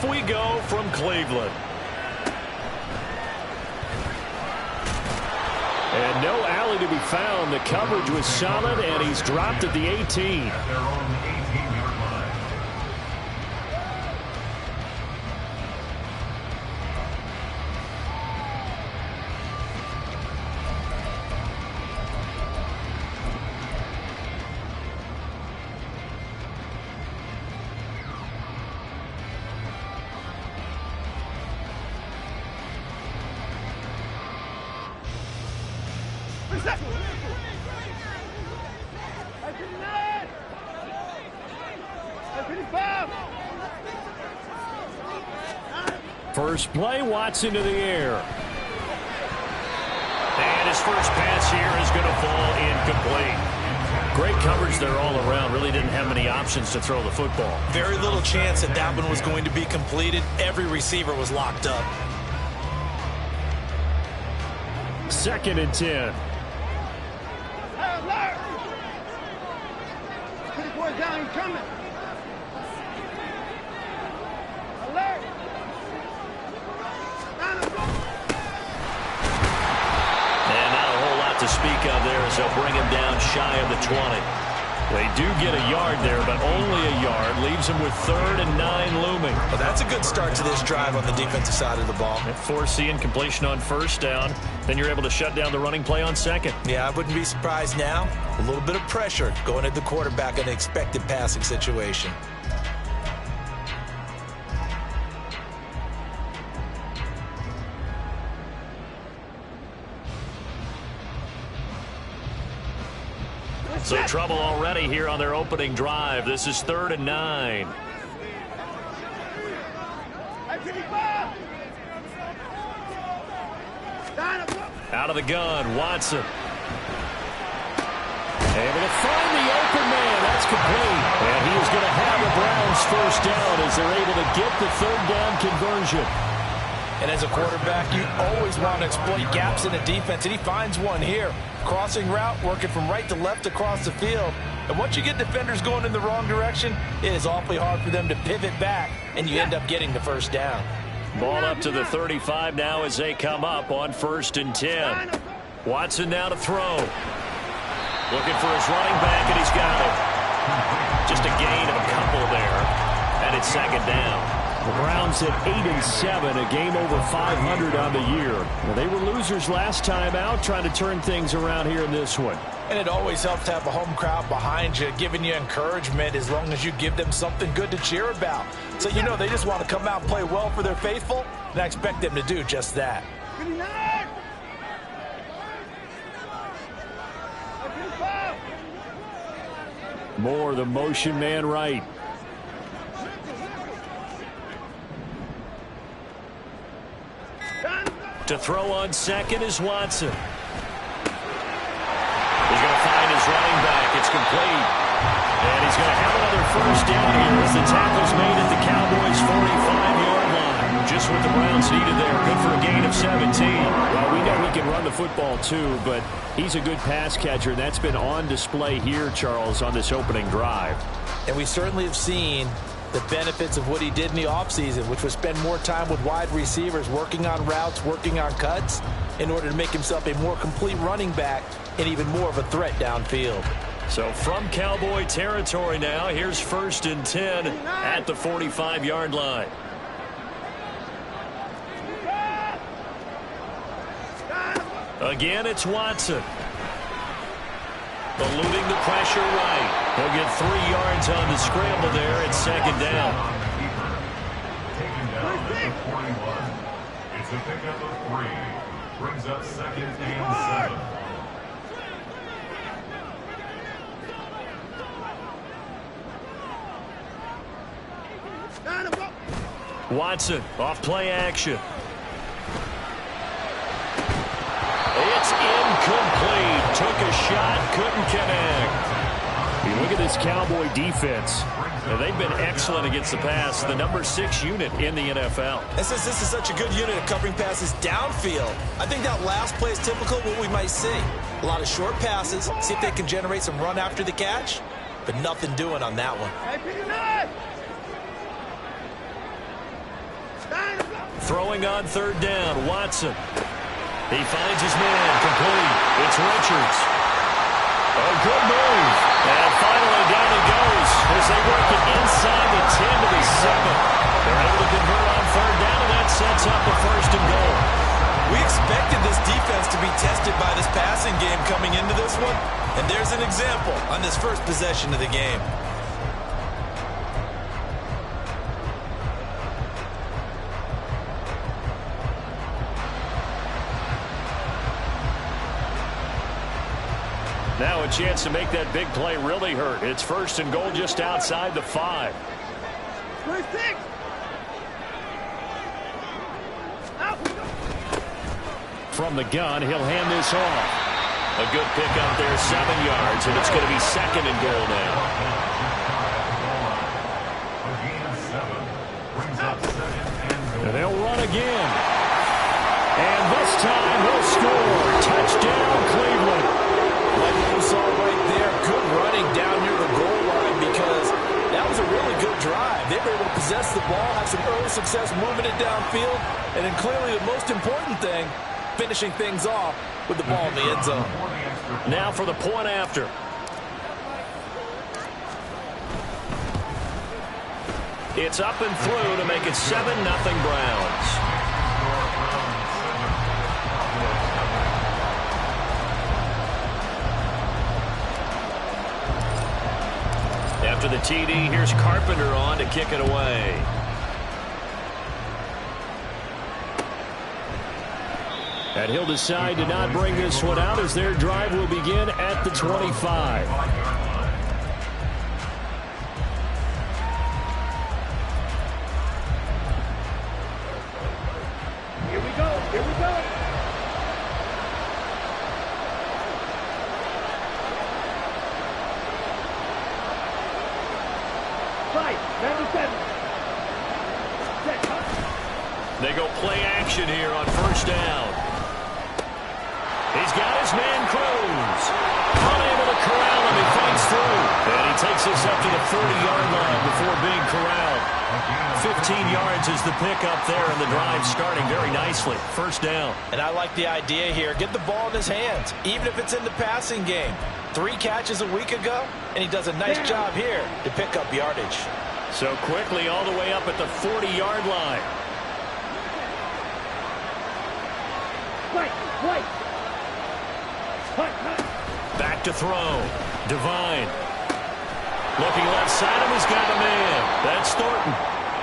off we go from Cleveland. And no alley to be found. The coverage was solid, and he's dropped at the 18. First play, Watson to the air. And his first pass here is going to fall incomplete. Great coverage there all around. Really didn't have many options to throw the football. Very little chance that that one was going to be completed. Every receiver was locked up. 2nd and 10. Put the boy down, he's coming. Alert. And not a whole lot to speak of there as they'll bring him down shy of the 20. They do get a yard there, but only a yard. Leaves him with 3rd and 9 looming. Well, that's a good start to this drive on the defensive side of the ball. Foreseeing completion on 1st down. Then you're able to shut down the running play on 2nd. Yeah, I wouldn't be surprised now. A little bit of pressure going at the quarterback in an expected passing situation. So trouble already here on their opening drive. This is 3rd and 9. Out of the gun, Watson. Able to find the open man. That's complete. And he is going to have the Browns first down as they're able to get the 3rd down conversion. And as a quarterback, you always want to exploit gaps in the defense, and he finds one here. Crossing route, working from right to left across the field. And once you get defenders going in the wrong direction, it is awfully hard for them to pivot back, and you end up getting the first down. Ball up to the 35 now as they come up on 1st and 10. Watson now to throw. Looking for his running back, and he's got it. Just a gain of a couple there, and it's 2nd down. The Browns at 8-7, a game over 500 on the year. Well, they were losers last time out, trying to turn things around here in this one. And it always helps to have a home crowd behind you, giving you encouragement as long as you give them something good to cheer about. So you know they just want to come out and play well for their faithful, and I expect them to do just that. Moore, the motion man right. To throw on 2nd is Watson. He's going to find his running back. It's complete. And he's going to have another first down here as the tackle's made at the Cowboys' 45-yard line. Just what the Browns needed there. Good for a gain of 17. Well, we know he can run the football too, but he's a good pass catcher. And that's been on display here, Charles, on this opening drive. And we certainly have seen the benefits of what he did in the offseason, which was spend more time with wide receivers, working on routes, working on cuts, in order to make himself a more complete running back and even more of a threat downfield. So from Cowboy territory now, here's 1st and 10 at the 45-yard line. Again, it's Watson. Eluding the pressure right. He'll get 3 yards on the scramble there. It's 2nd down. Taken down at the 41. It's a pickup of 3. Brings up 2nd and 7. Watson off play action. It's incomplete. Took a shot, couldn't connect. You look at this Cowboy defense. They've been excellent against the pass. The number 6 unit in the NFL. And since this is such a good unit of covering passes downfield, I think that last play is typical of what we might see. A lot of short passes, see if they can generate some run after the catch, but nothing doing on that one. Throwing on third down, Watson. He finds his man, complete. It's Richards. A good move. And finally down he goes as they work it inside the 10 to the 7. They're able to convert on third down, and that sets up a first and goal. We expected this defense to be tested by this passing game coming into this one, and there's an example on this first possession of the game. Now a chance to make that big play really hurt. It's first and goal just outside the 5. First 6. Out. From the gun, he'll hand this off. A good pickup there, 7 yards, and it's going to be second and goal now. And they'll run again. And this time he'll score. Touchdown, Cleveland. Like what we saw right there, good running down near the goal line because that was a really good drive. They were able to possess the ball, have some early success moving it downfield, and then clearly the most important thing, finishing things off with the ball in the end zone. Now for the point after. It's up and through to make it 7-0 Browns. After the TD, here's Carpenter on to kick it away. And he'll decide to not bring this one out as their drive will begin at the 25. Here we go. Here we go. They go play action here on first down. He's got his man Cruz. Unable to corral him. He fights through. And he takes us up to the 30-yard line before being corralled. 15 yards is the pickup there, and the drive starting very nicely. First down. And I like the idea here. Get the ball in his hands, even if it's in the passing game. 3 catches a week ago, and he does a nice job here to pick up yardage. So quickly all the way up at the 40-yard line. Back to throw. Devine. Looking left side of him, he's got a man. That's Thornton.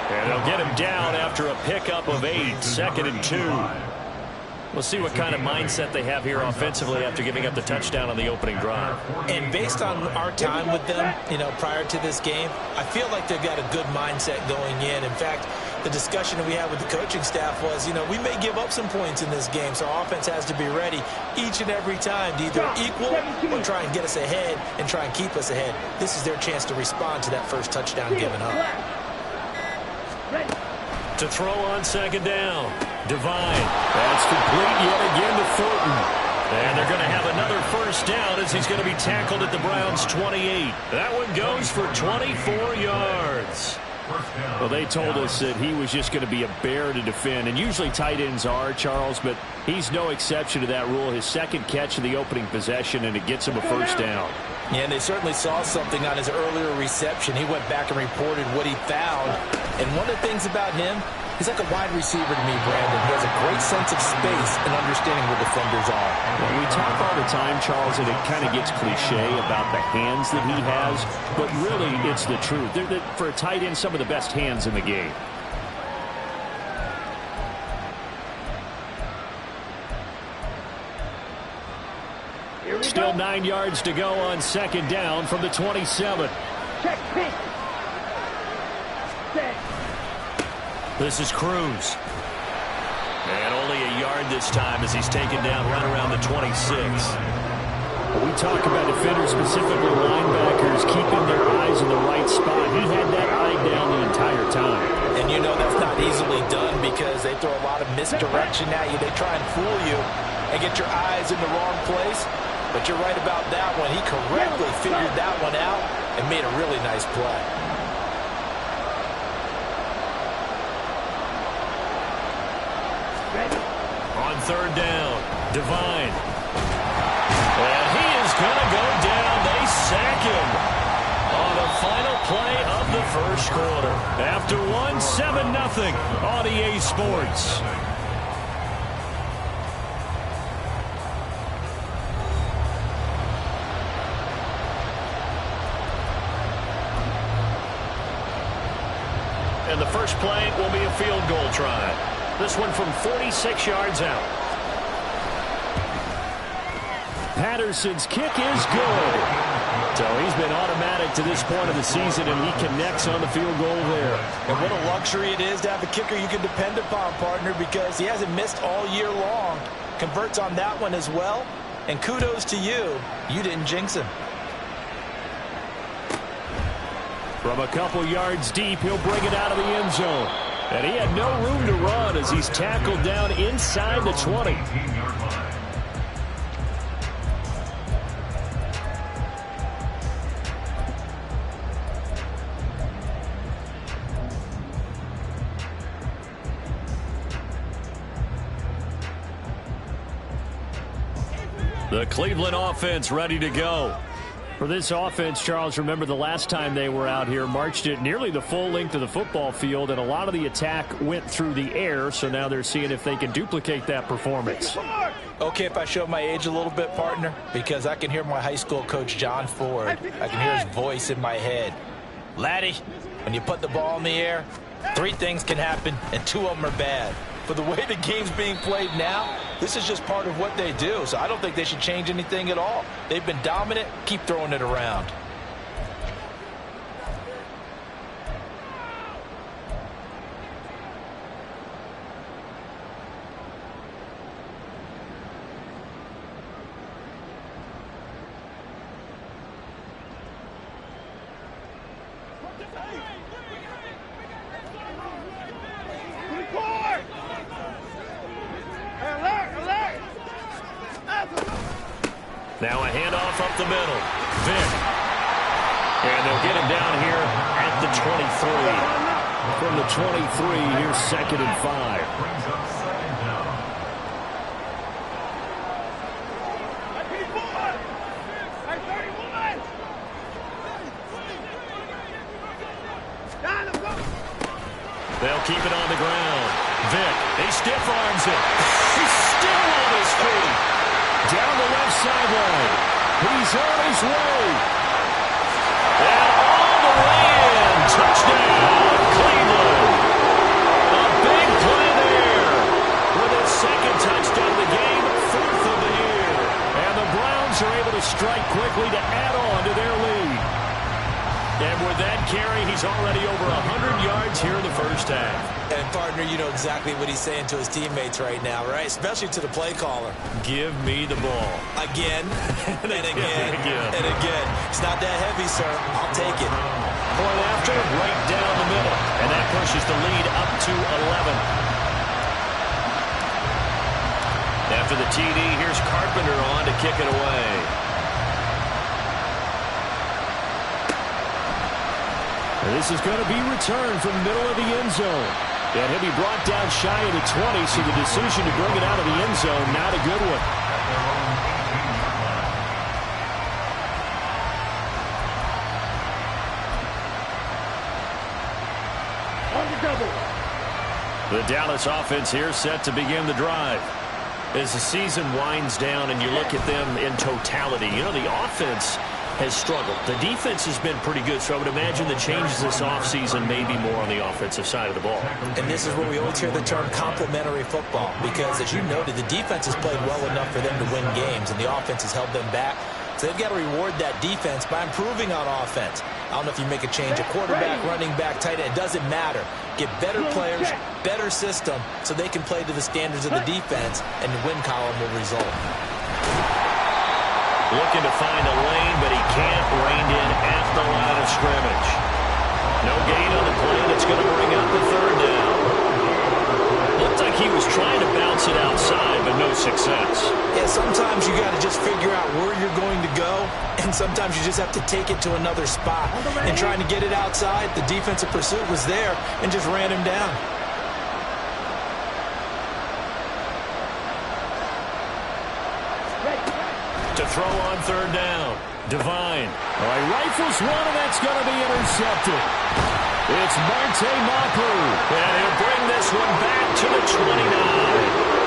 And they'll get him down after a pickup of 8. 2nd and 2. We'll see what kind of mindset they have here offensively after giving up the touchdown on the opening drive. And based on our time with them, prior to this game, I feel like they've got a good mindset going in. In fact, the discussion that we had with the coaching staff was, we may give up some points in this game, so our offense has to be ready each and every time to either equal or try and get us ahead and try and keep us ahead. This is their chance to respond to that first touchdown given up. To throw on second down. Devine. That's complete yet again to Thornton. And they're going to have another first down as he's going to be tackled at the Browns' 28. That one goes for 24 yards. Well, they told us that he was just going to be a bear to defend. And usually tight ends are, Charles, but he's no exception to that rule. His second catch of the opening possession, and it gets him a first down. Yeah, and they certainly saw something on his earlier reception. He went back and reported what he found. And one of the things about him, he's like a wide receiver to me, Brandon. He has a great sense of space and understanding where defenders are. Well, we talk all the time, Charles, and it kind of gets cliche about the hands that he has, but really it's the truth. For a tight end, some of the best hands in the game. Still 9 yards to go on second down from the 27. Check, pick. This is Cruz. And only a yard this time as he's taken down right around the 26. When we talk about defenders, specifically linebackers, keeping their eyes in the right spot. He had that eye down the entire time. And that's not easily done because they throw a lot of misdirection at you. They try and fool you and get your eyes in the wrong place. But you're right about that one. He correctly figured that one out and made a really nice play. on third down. Devine. And he is going to go down. They sack him on the final play of the first quarter. After 7-0 on EA Sports. And the first play will be a field goal try. This one from 46 yards out. Patterson's kick is good. So he's been automatic to this point of the season, and he connects on the field goal there. And what a luxury it is to have a kicker you can depend upon, partner, because he hasn't missed all year long. Converts on that one as well. And kudos to you. You didn't jinx him. From a couple yards deep, he'll bring it out of the end zone. And he had no room to run as he's tackled down inside the 20. 18-yard line. The Cleveland offense ready to go. For this offense, Charles, remember the last time they were out here, marched it nearly the full length of the football field, and a lot of the attack went through the air, so now they're seeing if they can duplicate that performance. Okay, if I show my age a little bit, partner, because I can hear my high school coach, John Ford. I can hear his voice in my head. Laddie, when you put the ball in the air, 3 things can happen, and 2 of them are bad. For the way the game's being played now, this is just part of what they do. So I don't think they should change anything at all. They've been dominant. Keep throwing it around. Now a handoff up the middle. Vick. And they'll get him down here at the 23. From the 23, here's 2nd and 5. Brings up 2nd down. They'll keep it on the ground. Vick, he stiff arms it. He's still on his feet. Down the left sideline. He's on his way. And all the way in. Touchdown, Cleveland. A big play there. With his 2nd touchdown of the game, 4th of the year. And the Browns are able to strike quickly to add on to their lead. And with that carry, he's already over 100 yards here in the first half. And, partner, you know exactly what he's saying to his teammates right now, right? Especially to the play caller. Give me the ball. Again, and again, and again. It's not that heavy, sir. I'll take it. Point after, right down the middle. And that pushes the lead up to 11. After the TD, here's Carpenter on to kick it away. And this is going to be returned from the middle of the end zone. And he'll be brought down shy of the 20, so the decision to bring it out of the end zone, not a good one. The Dallas offense here set to begin the drive. As the season winds down and you look at them in totality, you know, the offense has struggled. The defense has been pretty good, so I would imagine the changes this offseason may be more on the offensive side of the ball. And this is where we always hear the term complementary football, because, as you noted, the defense has played well enough for them to win games, and the offense has held them back. So they've got to reward that defense by improving on offense. I don't know if you make a change, a quarterback, running back, tight end, it doesn't matter. Get better players, better system, so they can play to the standards of the defense, and the win column will result. Looking to find a lane, but he can't. Reined in at the line of scrimmage. No gain on the play. That's going to bring up the 3rd down. Looked like he was trying to bounce it outside, but no success. Yeah, sometimes you got to just figure out where you're going to go, and sometimes you just have to take it to another spot. And trying to get it outside, the defensive pursuit was there and just ran him down. To throw on third down. Devine. All right, rifles one, and that's going to be intercepted. It's Marte Mapu. And he'll bring this one back to the 29.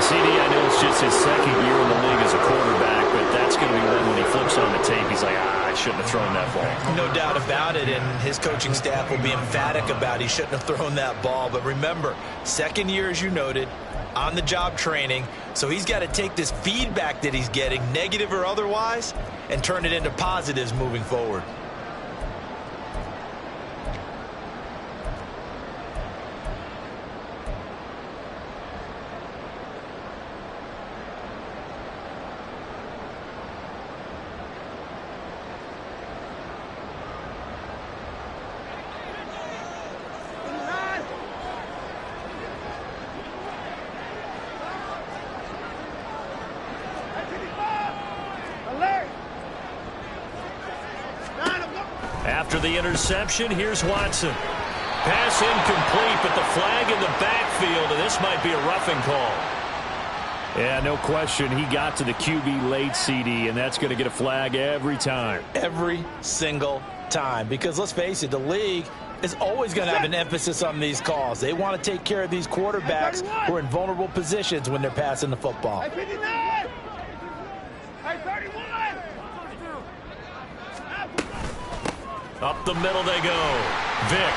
CD, I know it's just his second year in the league as a quarterback, but that's going to be one when he flips on the tape. He's like, I shouldn't have thrown that ball. No doubt about it, and his coaching staff will be emphatic about he shouldn't have thrown that ball. But remember, second year, as you noted, on-the-job training, so he's got to take this feedback that he's getting, negative or otherwise, and turn it into positives moving forward. After the interception, here's Watson. Pass incomplete, but the flag in the backfield, and this might be a roughing call. Yeah, no question. He got to the QB late, CD, and that's going to get a flag every time. Every single time. Because let's face it, the league is always going to have an emphasis on these calls. They want to take care of these quarterbacks who are in vulnerable positions when they're passing the football. Up the middle they go. Vick.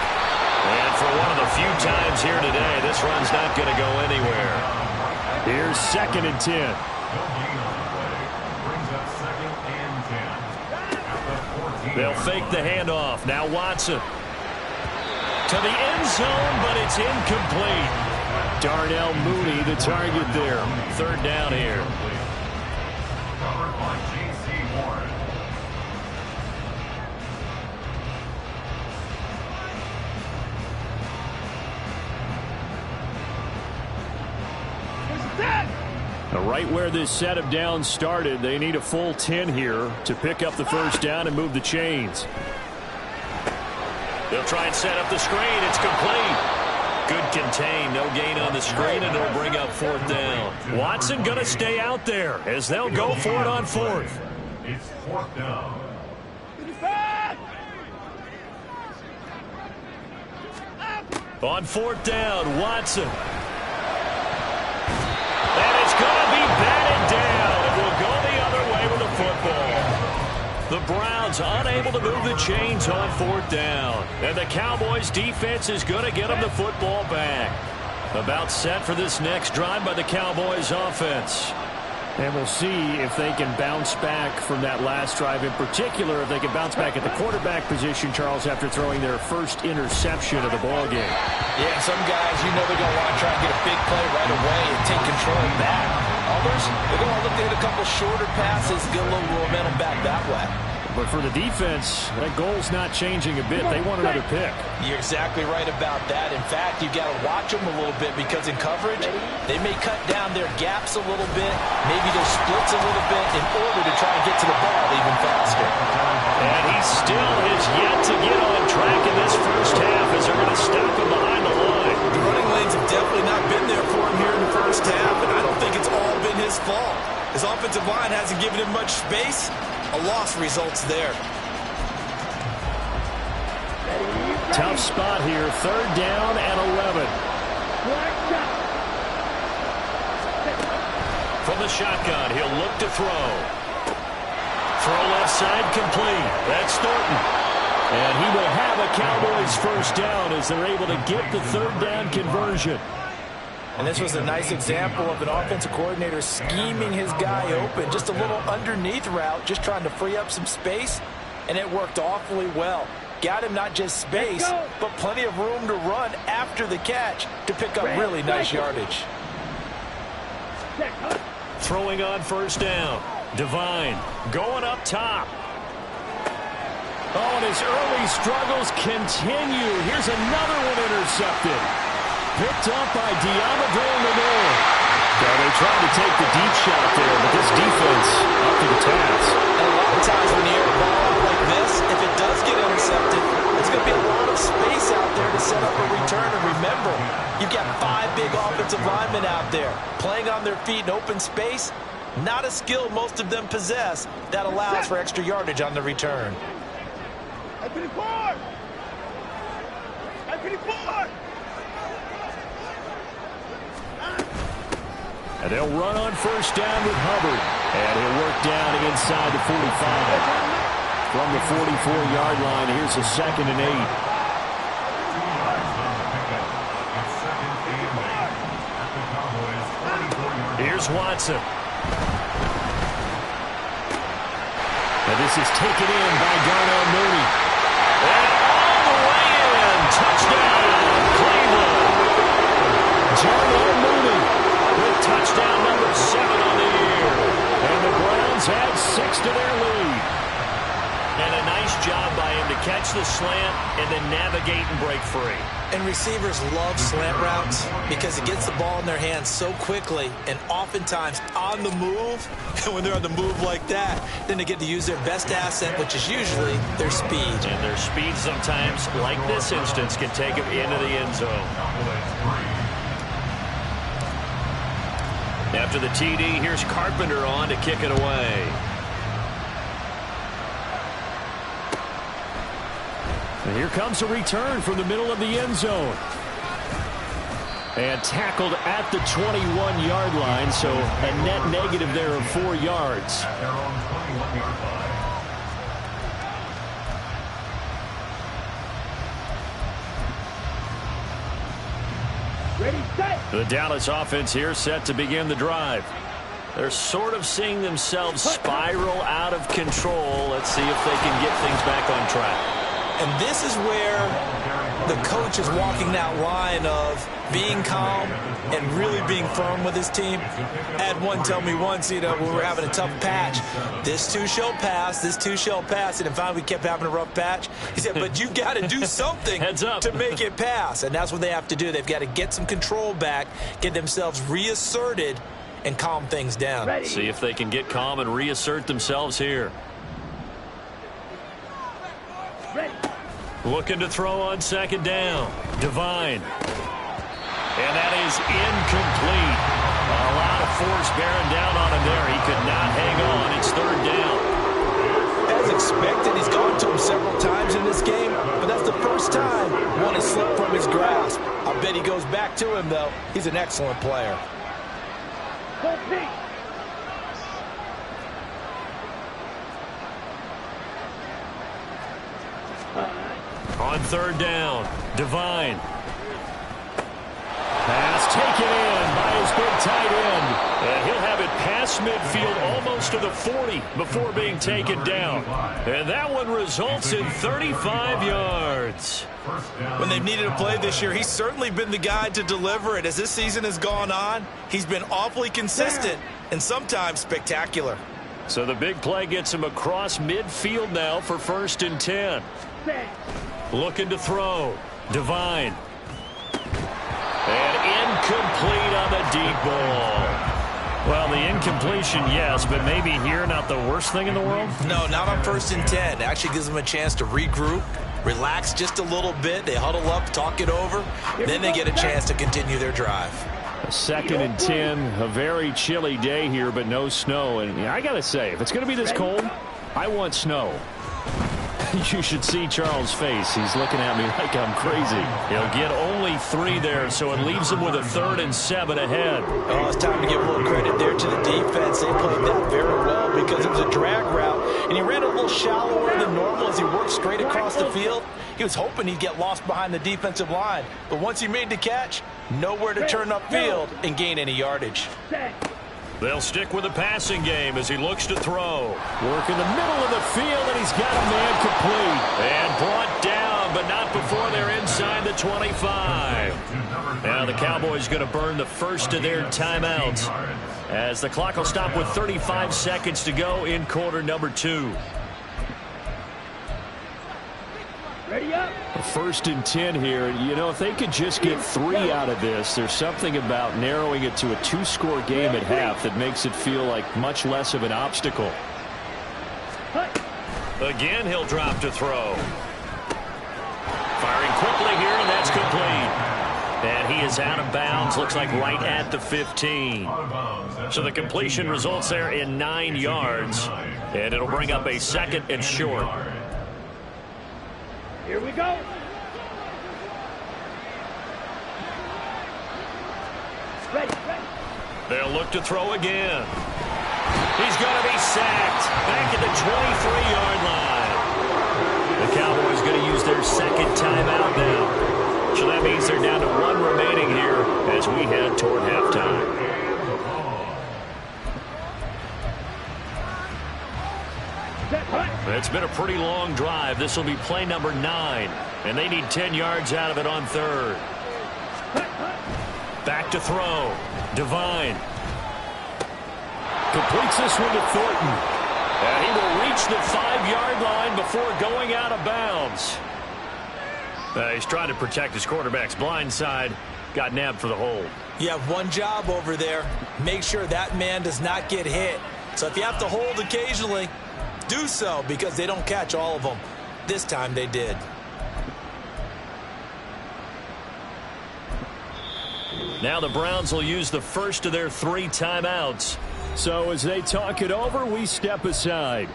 And for one of the few times here today, this run's not going to go anywhere. Here's 2nd and 10. They'll fake the handoff. Now Watson. To the end zone, but it's incomplete. Darnell Mooney, the target there. 3rd down here. Covered by J.C. Warren. Right where this set of downs started, they need a full 10 here to pick up the first down and move the chains. They'll try and set up the screen. It's complete. Good contain. No gain on the screen, and it'll bring up 4th down. Watson going to stay out there as they'll go for it on 4th. It's 4th down. On 4th down, Watson. And it's going to be batted down. It will go the other way with the football. The Browns unable to move the chains on 4th down. And the Cowboys defense is going to get them the football back. About set for this next drive by the Cowboys offense. And we'll see if they can bounce back from that last drive. In particular, if they can bounce back at the quarterback position, Charles, after throwing their first interception of the ballgame. Yeah, some guys, you know they're going to want to try and get a big play right away and take control back. Others, they're going to look to hit a couple shorter passes, get a little momentum back that way. But for the defense, that goal's not changing a bit. They want another pick. You're exactly right about that. In fact, you've got to watch them a little bit because in coverage, they may cut down their gaps a little bit, maybe their splits a little bit in order to try and get to the ball even faster. And he still has yet to get on track in this first half as they're going to stop him behind the line. The running lanes have definitely not been there for him here in the first half, and I don't think it's all been his fault. His offensive line hasn't given him much space. A loss results there. Tough spot here. 3rd down and 11. From the shotgun, he'll look to throw. Throw left side complete. That's Thornton. And he will have a Cowboys first down as they're able to get the 3rd down conversion. And this was a nice example of an offensive coordinator scheming his guy open. Just a little underneath route, just trying to free up some space, and it worked awfully well. Got him not just space, but plenty of room to run after the catch to pick up really nice yardage. Throwing on 1st down. Devine going up top. Oh, and his early struggles continue. Here's another one intercepted. Picked up by Diamador Lenore. Yeah, they tried to take the deep shot there, but this defense up to the task. And a lot of times when you air a ball out like this, if it does get intercepted, there's going to be a lot of space out there to set up a return. And remember, you've got 5 big offensive linemen out there playing on their feet in open space. Not a skill most of them possess that allows for extra yardage on the return. And they'll run on first down with Hubbard. And he'll work down inside the 45. From the 44-yard line, here's a 2nd and 8. Here's Watson. And this is taken in by Darnell Mooney. And all the way in. Touchdown, Cleveland. Darnell Mooney with touchdown number 7 on the year. And the Browns add 6 to their lead. And a nice job by him to catch the slant and then navigate and break free. And receivers love slant routes because it gets the ball in their hands so quickly and oftentimes on the move. And when they're on the move like that, then they get to use their best asset, which is usually their speed. And their speed sometimes, like this instance, can take them into the end zone. After the TD, here's Carpenter on to kick it away. And here comes a return from the middle of the end zone. And tackled at the 21-yard line, so a net negative there of 4 yards. At their own 21-yard line. Ready, set. The Dallas offense here set to begin the drive. They're sort of seeing themselves spiral out of control. Let's see if they can get things back on track. And this is where the coach is walking that line of being calm and really being firm with his team. I had one tell me once, when we were having a tough patch, this too shall pass, this too shall pass. And finally we kept having a rough patch. He said, but you've got to do something to make it pass. And that's what they have to do. They've got to get some control back, get themselves reasserted, and calm things down. Ready. See if they can get calm and reassert themselves here. Ready. Looking to throw on 2nd down. Devine. And that is incomplete. A lot of force bearing down on him there. He could not hang on. It's 3rd down. As expected, he's gone to him several times in this game, but that's the first time one has slipped from his grasp. I bet he goes back to him, though. He's an excellent player. Go Pete. On 3rd down, Devine. Pass taken in by his big tight end. And he'll have it past midfield almost to the 40 before being taken down. And that one results in 35 yards. When they've needed a play this year, he's certainly been the guy to deliver it. As this season has gone on, he's been awfully consistent and sometimes spectacular. So the big play gets him across midfield now for 1st and 10. Looking to throw. Devine. And incomplete on the deep ball. Well, the incompletion, yes, but maybe here not the worst thing in the world? No, not on 1st and 10. It actually gives them a chance to regroup, relax just a little bit. They huddle up, talk it over. Then they get a chance to continue their drive. 2nd and 10, a very chilly day here, but no snow. And I got to say, if it's going to be this cold, I want snow. You should see Charles' face. He's looking at me like I'm crazy. He'll get only 3 there, so it leaves him with a 3rd and 7 ahead. Oh, it's time to give a little credit there to the defense. They played that very well because it was a drag route, and he ran a little shallower than normal as he worked straight across the field. He was hoping he'd get lost behind the defensive line, but once he made the catch, nowhere to turn upfield and gain any yardage. They'll stick with the passing game as he looks to throw. Work in the middle of the field, and he's got a man complete. And brought down, but not before they're inside the 25. Now the Cowboys going to burn the first of their timeouts as the clock will stop with 35 seconds to go in quarter number 2. Ready up. 1st and 10 here. You know, if they could just get 3 out of this, there's something about narrowing it to a 2-score game at half that makes it feel like much less of an obstacle. Again, he'll drop to throw. Firing quickly here, and that's complete. And he is out of bounds, looks like right at the 15. So the completion results there in 9 yards, and it'll bring up a 2nd and short. Here we go. Ready. They'll look to throw again. He's going to be sacked back at the 23-yard line. The Cowboys going to use their 2nd timeout now. So that means they're down to 1 remaining here as we head toward halftime. It's been a pretty long drive. This will be play number 9, and they need 10 yards out of it on 3rd. Back to throw. Devine. Completes this one to Thornton. And he will reach the 5-yard line before going out of bounds. He's trying to protect his quarterback's blind side. Got nabbed for the hold. You have one job over there. Make sure that man does not get hit. So if you have to hold occasionally, do so, because they don't catch all of them. This time they did. Now the Browns will use the first of their 3 timeouts. So as they talk it over, we step aside.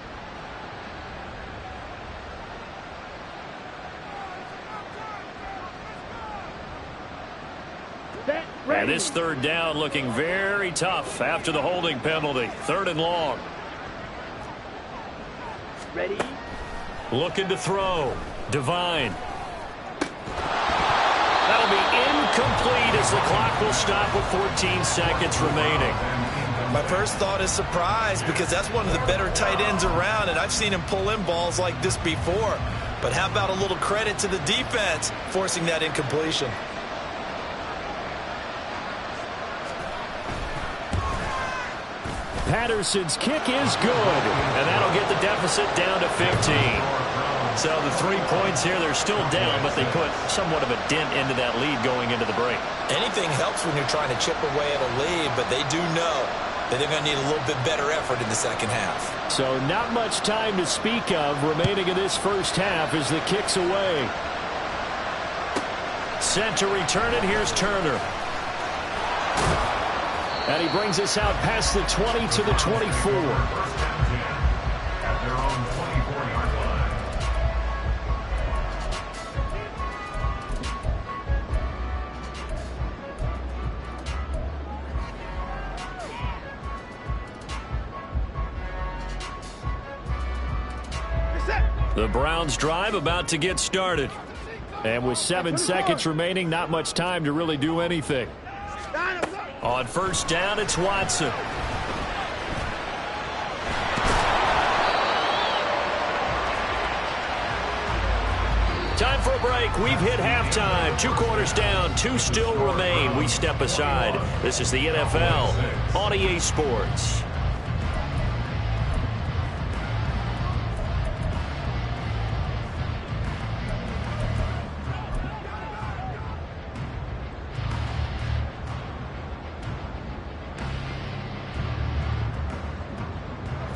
And this 3rd down looking very tough after the holding penalty. 3rd and long. Ready. Looking to throw. Devine. That'll be incomplete as the clock will stop with 14 seconds remaining. My first thought is surprise, because that's one of the better tight ends around, and I've seen him pull in balls like this before. But how about a little credit to the defense forcing that incompletion? Patterson's kick is good, and that'll get the deficit down to 15. So the 3 points here, they're still down, but they put somewhat of a dent into that lead going into the break. Anything helps when you're trying to chip away at a lead, but they do know that they're going to need a little bit better effort in the second half. So not much time to speak of remaining in this first half as the kick's away. Set to return it. Here's Turner. And he brings us out past the 20 to the 24. At their own 24-yard line. The Browns drive about to get started. And with 7 seconds remaining, not much time to really do anything. On first down, it's Watson. Time for a break. We've hit halftime. 2 quarters down, 2 still remain. We step aside. This is the NFL on EA Sports.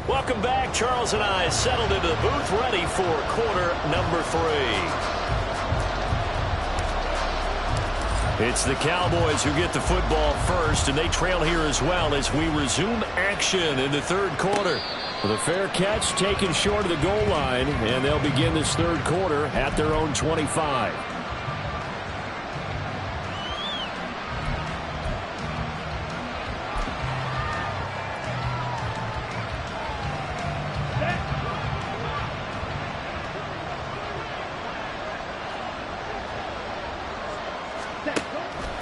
Welcome back. Charles and I settled into the booth, ready for quarter number 3. It's the Cowboys who get the football first, and they trail here as well as we resume action in the 3rd quarter. With a fair catch taken short of the goal line, and they'll begin this 3rd quarter at their own 25.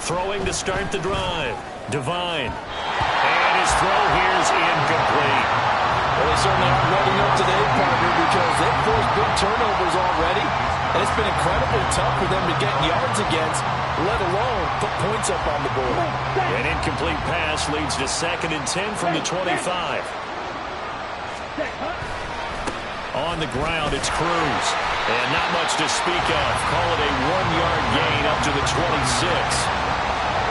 Throwing to start the drive. Devine. And his throw here is incomplete. Well, they certainly aren't ready up today, partner, because they've forced big turnovers already. And it's been incredibly tough for them to get yards against, let alone put points up on the board. An incomplete pass leads to 2nd and 10 from the 25. On the ground, it's Cruz. And not much to speak of. Call it a 1-yard gain up to the 26.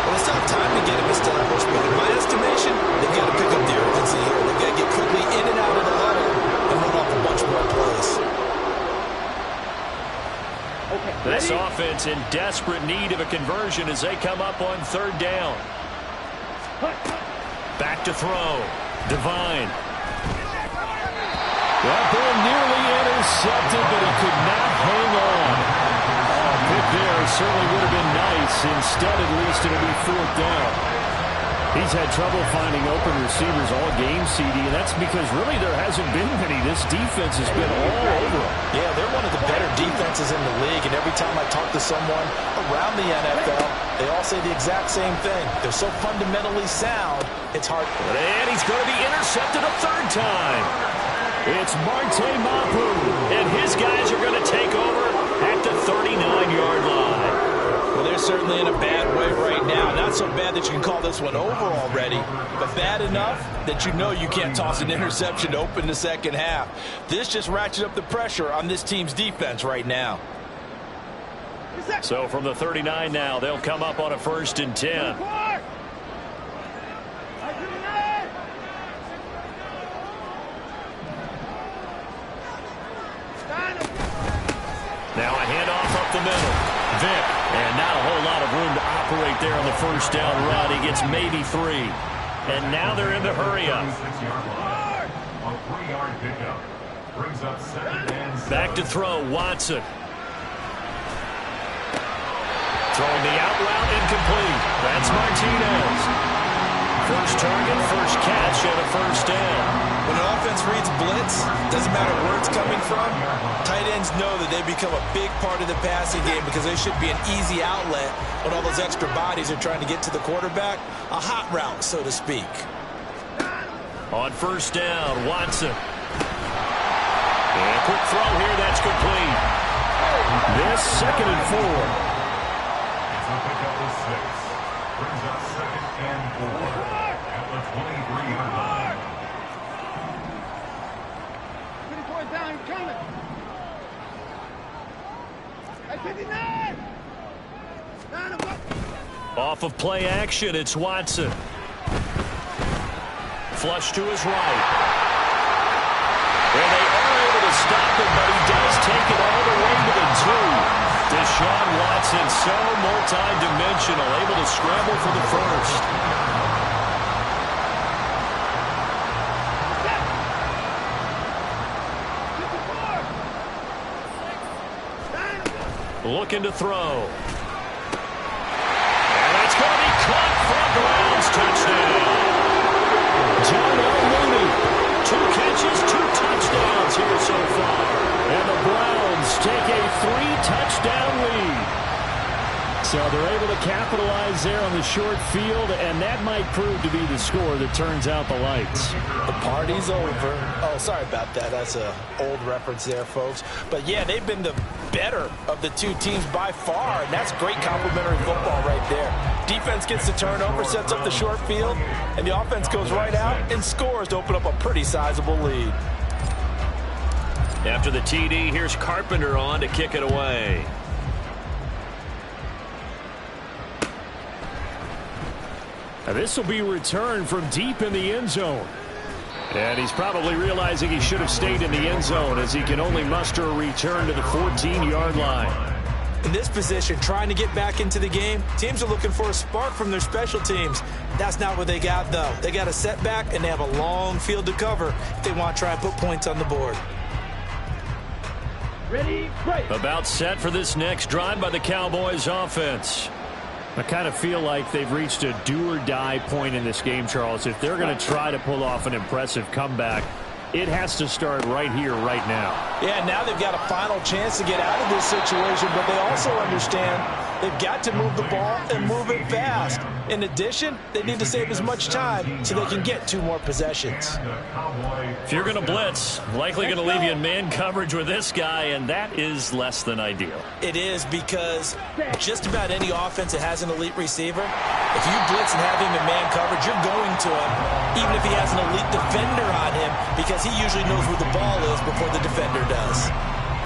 Well, it's not time to get him established, but in my estimation, they've got to pick up the urgency here. They've got to get quickly in and out of the huddle and run off a bunch more plays. Okay. This offense in desperate need of a conversion as they come up on third down. Back to throw. Divine. That ball nearly intercepted, but he could not hang on. Oh, pick there certainly would have been nice. Instead, at least, it'll be fourth down. He's had trouble finding open receivers all game, CD, and that's because really there hasn't been many. This defense has been all over him. Yeah, they're one of the better defenses in the league, and every time I talk to someone around the NFL, they all say the exact same thing. They're so fundamentally sound, it's hard. And he's going to be intercepted a third time. It's Marte Mapu, and his guys are going to take over at the 39-yard line. Well, they're certainly in a bad way right now. Not so bad that you can call this one over already, but bad enough that you know you can't toss an interception to open the second half. This just ratchets up the pressure on this team's defense right now. So from the 39 now, they'll come up on a 1st and 10. Now a handoff up the middle. Vic, and not a whole lot of room to operate there on the first down run. He gets maybe 3. And now they're in the hurry up. A 3-yard pickup brings up 2nd and 7. Back to throw, Watson. Throwing the out route, incomplete. That's Martinez. First target, first catch, and a first down. When an offense reads blitz, doesn't matter where it's coming from, tight ends know that they become a big part of the passing game because they should be an easy outlet when all those extra bodies are trying to get to the quarterback. A hot route, so to speak. On first down, Watson. And a quick throw here, that's complete. This 2nd and 4. It's a pickup of 6. Brings up 2nd and 4 at the 23-yard line. Off of play action, it's Watson. Flush to his right. And they are able to stop him, but he does take it all the way to the 2. Deshaun Watson, so multi-dimensional, able to scramble for the first. Looking to throw. And that's going to be caught for a Browns touchdown. John Elway, 2 catches, 2 touchdowns here so far. And the Browns take a 3-touchdown lead. So they're able to capitalize there on the short field, and that might prove to be the score that turns out the lights. The party's over. Oh, sorry about that. That's an old reference there, folks. But, yeah, they've been the better of the 2 teams by far, and that's great complementary football right there. Defense gets the turnover, sets up the short field, and the offense goes right out and scores to open up a pretty sizable lead. After the TD, here's Carpenter on to kick it away. Now this will be returned from deep in the end zone. And he's probably realizing he should have stayed in the end zone as he can only muster a return to the 14-yard line. In this position, trying to get back into the game, teams are looking for a spark from their special teams. That's not what they got, though. They got a setback, and they have a long field to cover if they want to try and put points on the board. Ready, break. About set for this next drive by the Cowboys offense. I kind of feel like they've reached a do-or-die point in this game, Charles. If they're going to try to pull off an impressive comeback, it has to start right here, right now. Yeah, now they've got a final chance to get out of this situation, but they also understand they've got to move the ball and move it fast. In addition, they need to save as much time so they can get 2 more possessions. If you're going to blitz, likely going to leave you in man coverage with this guy, and that is less than ideal. It is because just about any offense that has an elite receiver, if you blitz and have him in man coverage, you're going to him, even if he has an elite defender on him, because he usually knows where the ball is before the defender does.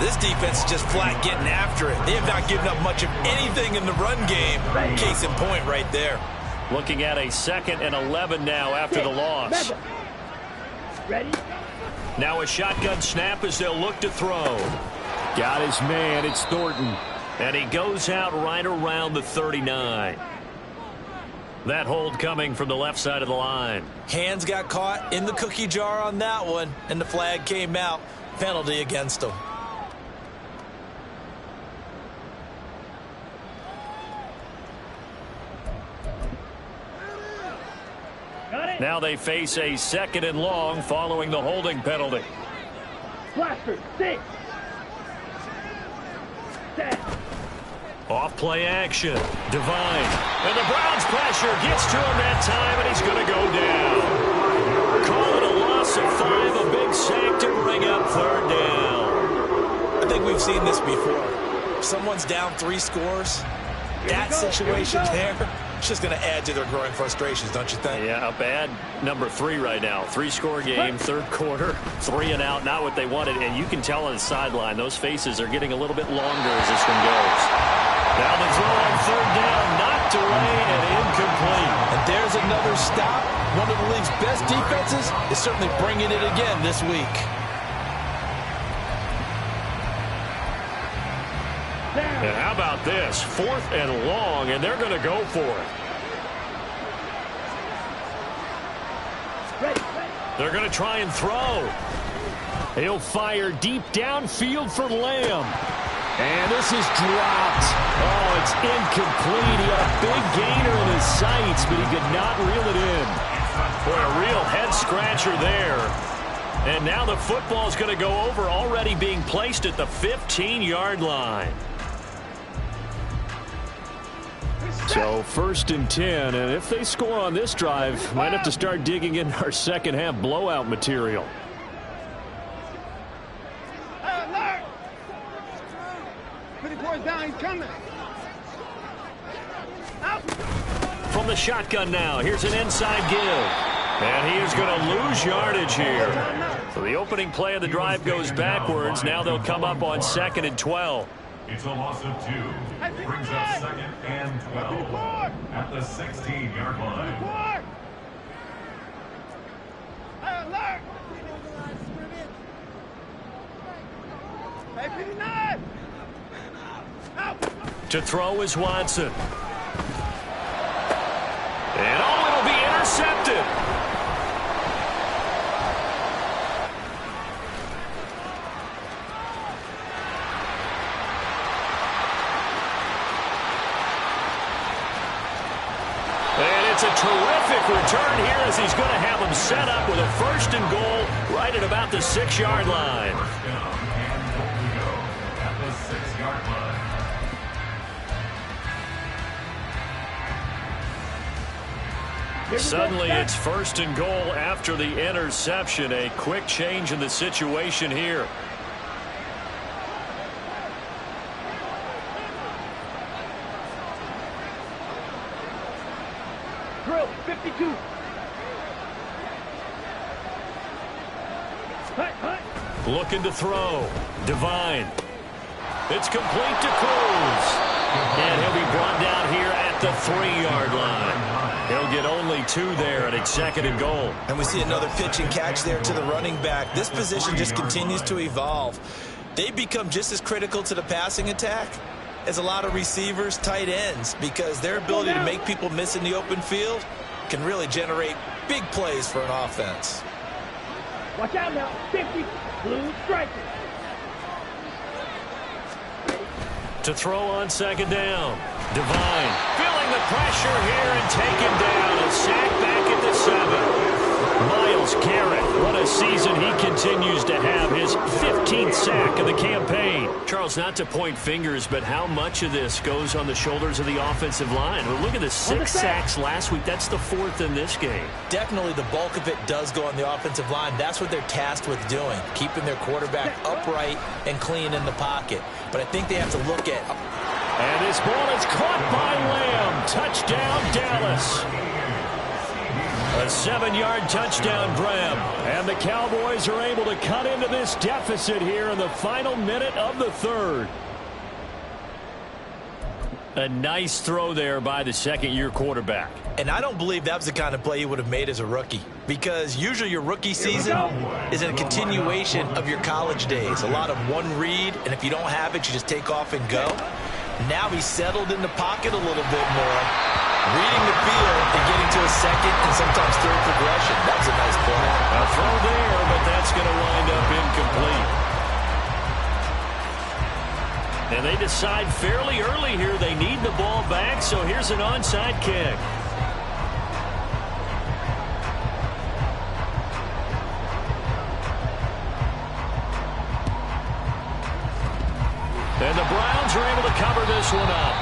This defense is just flat getting after it. They have not given up much of anything in the run game. Case in point right there. Looking at a 2nd and 11 now after the loss. Ready? Now a shotgun snap as they'll look to throw. Got his man. It's Thornton. And he goes out right around the 39. That hold coming from the left side of the line. Hands got caught in the cookie jar on that one, and the flag came out. Penalty against him. Now they face a 2nd and long following the holding penalty. Blaster, 6. Set. Off play action. Devine. And the Browns pressure gets to him that time, and he's going to go down. Call it a loss of 5, a big sack to bring up 3rd down. I think we've seen this before. If someone's down 3 scores, that situation there, it's just going to add to their growing frustrations, don't you think? Yeah, a bad number 3 right now. 3-score game, 3rd quarter, 3 and out, not what they wanted. And you can tell on the sideline, those faces are getting a little bit longer as this one goes. Now the throw on 3rd down, knocked away and incomplete. And there's another stop. One of the league's best defenses is certainly bringing it again this week. And how about this? 4th and long, and they're going to go for it. They're going to try and throw. He'll fire deep downfield for Lamb. And this is dropped. Oh, it's incomplete. He had a big gainer in his sights, but he could not reel it in. Boy, a real head-scratcher there. And now the football is going to go over, already being placed at the 15-yard line. So 1st and 10, and if they score on this drive, might have to start digging in our second-half blowout material. Down, he's coming. Out. From the shotgun now, here's an inside give. And he is going to lose yardage here. So the opening play of the drive goes backwards. Now they'll come up on 2nd and 12. It's a loss of 2. Brings up 2nd and 12 at the 16-yard line. To throw is Watson. And oh, it'll be intercepted. And it's a terrific return here as he's going to have him set up with a 1st and goal right at about the 6-yard line. First down and goal to go at the 6-yard line. Suddenly it's 1st and goal after the interception. A quick change in the situation here. Drill, 52. Looking to throw. Devine. It's complete to Cruz. And he'll be brought down here at the 3-yard line. He'll get only 2 there, and it's 2nd and goal. And we see another pitch and catch there to the running back. This position just continues to evolve. They become just as critical to the passing attack as a lot of receivers, tight ends, because their ability to make people miss in the open field can really generate big plays for an offense. Watch out now. 50. Blue striker. To throw on 2nd down. Devine feeling the pressure here and taken down. A sack back at the 7. Myles Garrett, what a season he continues to have. His 15th sack of the campaign. Charles, not to point fingers, but how much of this goes on the shoulders of the offensive line? Well, look at the 6 sacks last week. That's the 4th in this game. Definitely the bulk of it does go on the offensive line. That's what they're tasked with doing, keeping their quarterback upright and clean in the pocket. But I think they have to look at... And this ball is caught by Lamb. Touchdown, Dallas. A 7-yard touchdown grab. And the Cowboys are able to cut into this deficit here in the final minute of the 3rd. A nice throw there by the 2nd-year quarterback. And I don't believe that was the kind of play you would have made as a rookie, because usually your rookie season is a continuation of your college days. A lot of one read, and if you don't have it, you just take off and go. Now he's settled in the pocket a little bit more, reading the field and getting to a second and sometimes third progression. That was a nice play. A throw there, but that's going to wind up incomplete. And they decide fairly early here they need the ball back, so here's an onside kick. And the Browns are able to cover this one up.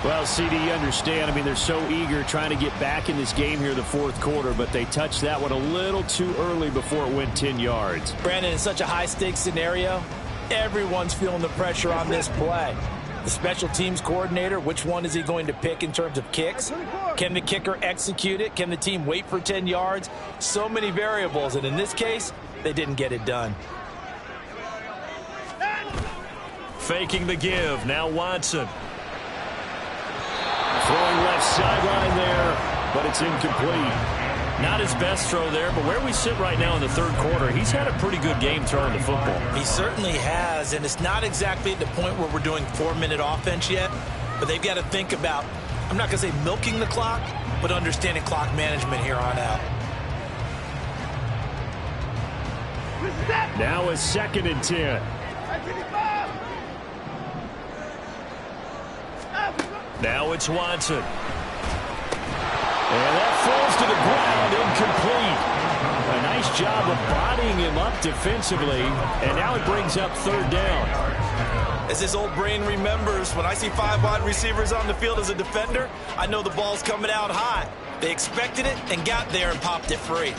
Well, CD, you understand. I mean, they're so eager trying to get back in this game here in the fourth quarter, but they touched that one a little too early before it went 10 yards. Brandon, in such a high-stakes scenario, everyone's feeling the pressure on this play. The special teams coordinator, which one is he going to pick in terms of kicks? Can the kicker execute it? Can the team wait for 10 yards? So many variables, and in this case, they didn't get it done. Faking the give. Now Watson. Throwing left sideline there, but it's incomplete. Not his best throw there, but where we sit right now in the third quarter, he's had a pretty good game throwing the football. He certainly has, and it's not exactly at the point where we're doing 4-minute offense yet, but they've got to think about, I'm not going to say milking the clock, but understanding clock management here on out. Now a 2nd and 10. Now it's Watson. And that falls to the ground, incomplete. A nice job of bodying him up defensively, and now it brings up 3rd down. As his old brain remembers, when I see 5 wide receivers on the field as a defender, I know the ball's coming out high. They expected it and got there and popped it free.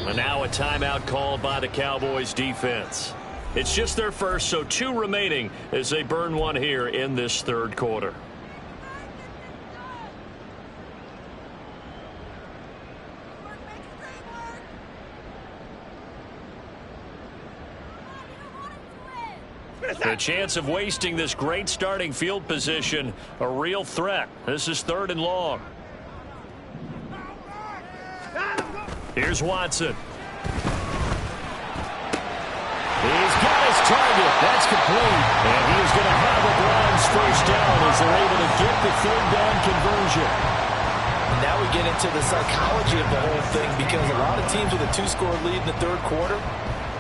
And now a timeout called by the Cowboys defense. It's just their first, so 2 remaining as they burn one here in this third quarter. The chance of wasting this great starting field position, a real threat. This is 3rd and long. Here's Watson. He's got his target. That's complete. And he is going to have a Browns first down as they're able to get the 3rd down conversion. And now we get into the psychology of the whole thing, because a lot of teams with a 2-score lead in the third quarter,